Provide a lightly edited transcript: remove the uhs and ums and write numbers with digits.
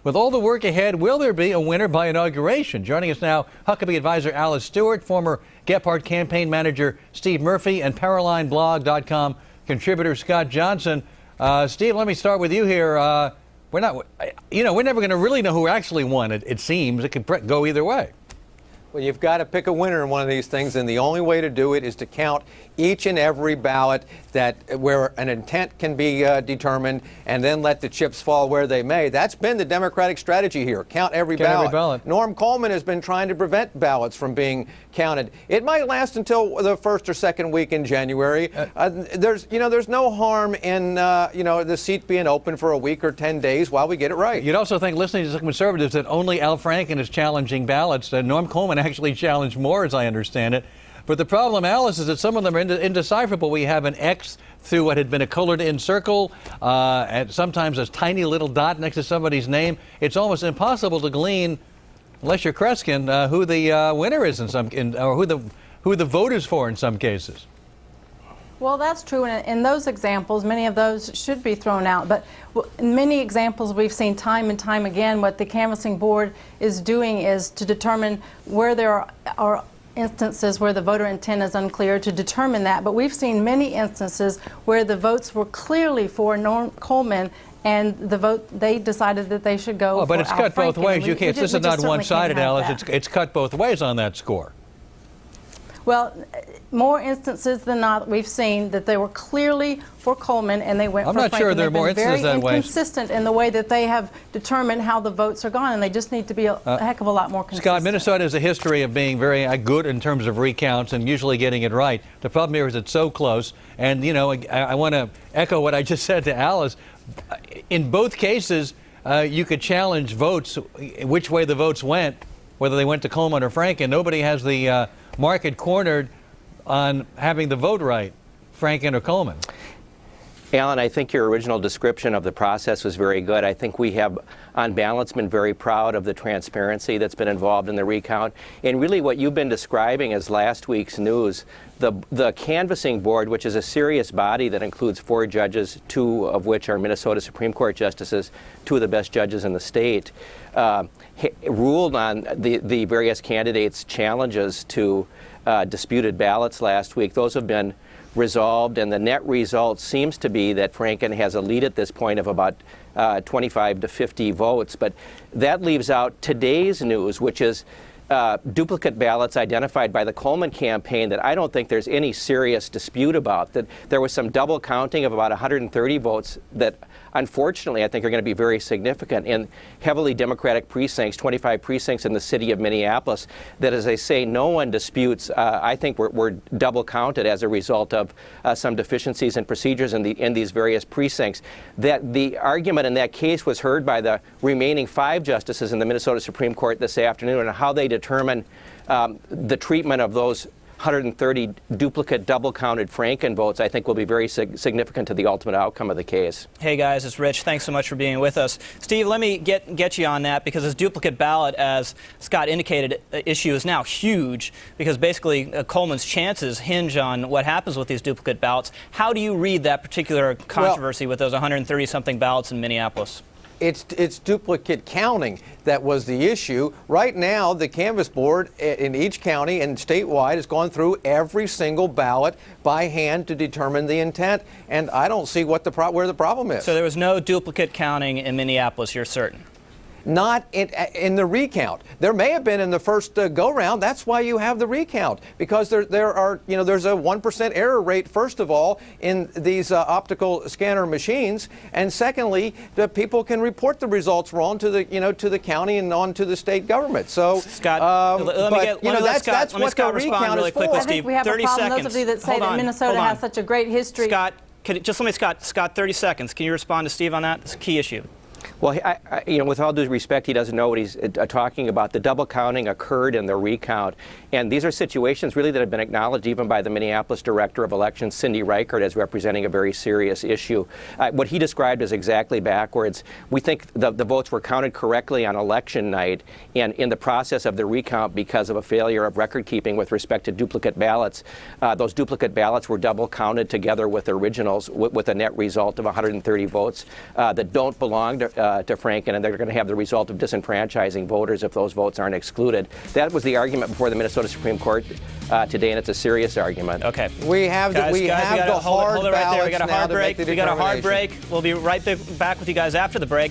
With all the work ahead, will there be a winner by inauguration? Joining us now, Huckabee advisor Alice Stewart, former Gephardt campaign manager Steve Murphy, and PowerlineBlog.com contributor Scott Johnson. Steve, let me start with you here. We're never going to really know who actually won. It seems it could go either way. Well, you've got to pick a winner in one of these things, and the only way to do it is to count each and every ballot where an intent can be determined, and then let the chips fall where they may. That's been the Democratic strategy here. Count every ballot. Norm Coleman has been trying to prevent ballots from being counted. It might last until the first or second week in January. There's no harm in the seat being open for a week or 10 days while we get it right. You'd also think, listening to the conservatives, that only Al Franken is challenging ballots. Norm Coleman actually challenged more, as I understand it. But the problem, Alice, is that some of them are indecipherable. We have an X through what had been a colored-in circle, and sometimes a tiny little dot next to somebody's name. It's almost impossible to glean, unless you're Kreskin, who the winner is or who the vote is for in some cases. Well, that's true. In those examples, many of those should be thrown out. But in many examples, we've seen time and time again what the canvassing board is doing is to determine where there are instances where the voter intent is unclear, to determine that. But we've seen many instances where the votes were clearly for Norm Coleman, and the vote, they decided that they should go for but it's Al cut both Franken. ways. This is not one-sided, Alice. It's cut both ways on that score. Well, more instances than not, we've seen that they were clearly for Coleman, and they went for Franken. I'm not sure there are more instances that way. Very inconsistent in the way that they have determined how the votes are gone, and they just need to be a heck of a lot more consistent. Scott, Minnesota has a history of being very good in terms of recounts and usually getting it right. The problem here is it's so close, and I want to echo what I just said to Alice. In both cases, you could challenge votes, which way the votes went, whether they went to Coleman or Franken. Nobody has the market cornered on having the vote right, Franken or Coleman. Alan, I think your original description of the process was very good. I think we have, on balance, been very proud of the transparency that's been involved in the recount. And really what you've been describing as last week's news, the canvassing board, which is a serious body that includes 4 judges, 2 of which are Minnesota Supreme Court justices, 2 of the best judges in the state, ruled on the various candidates' challenges to disputed ballots last week. Those have been resolved, and the net result seems to be that Franken has a lead at this point of about 25 to 50 votes. But that leaves out today's news, which is duplicate ballots identified by the Coleman campaign that I don't think there's any serious dispute about. That there was some double counting of about 130 votes that unfortunately I think are going to be very significant in heavily Democratic precincts, 25 precincts in the city of Minneapolis, that, as I say, no one disputes. I think were double counted as a result of some deficiencies in procedures in these various precincts. That the argument in that case was heard by the remaining 5 justices in the Minnesota Supreme Court this afternoon, and how they determine the treatment of those 130 duplicate double-counted Franken votes, I think, will be very significant to the ultimate outcome of the case. Hey guys, it's Rich. Thanks so much for being with us. Steve, let me get you on that, because this duplicate ballot, as Scott indicated, issue is now huge, because basically Coleman's chances hinge on what happens with these duplicate ballots. How do you read that particular controversy with those 130-something ballots in Minneapolis? It's duplicate counting that was the issue. Right now, the canvass board in each county and statewide has gone through every single ballot by hand to determine the intent, and I don't see where the problem is. So there was no duplicate counting in Minneapolis, you're certain? Not in the recount. There may have been in the first go-round. That's why you have the recount, because there's a 1% error rate, first of all, in these optical scanner machines, and secondly, the people can report the results wrong to the county and on to the state government. So, Scott, that's what the recount is for. I think we have a problem. Those of you that say that Minnesota has such a great history. Scott, Scott, 30 seconds. Can you respond to Steve on that? It's a key issue. Well, with all due respect, he doesn't know what he's talking about. The double counting occurred in the recount, and these are situations really that have been acknowledged even by the Minneapolis Director of Elections, Cindy Reichert, as representing a very serious issue. What he described is exactly backwards. We think the votes were counted correctly on election night, and in the process of the recount, because of a failure of record keeping with respect to duplicate ballots, those duplicate ballots were double counted together with originals, with a net result of 130 votes that don't belong to to Franken, and they're going to have the result of disenfranchising voters if those votes aren't excluded. That was the argument before the Minnesota Supreme Court today, and it's a serious argument. Okay. We have the, Guys, we gotta have the hold hard it right there. We ballots got a now hard to make break. the We got a hard determination. break. We'll be right back with you guys after the break.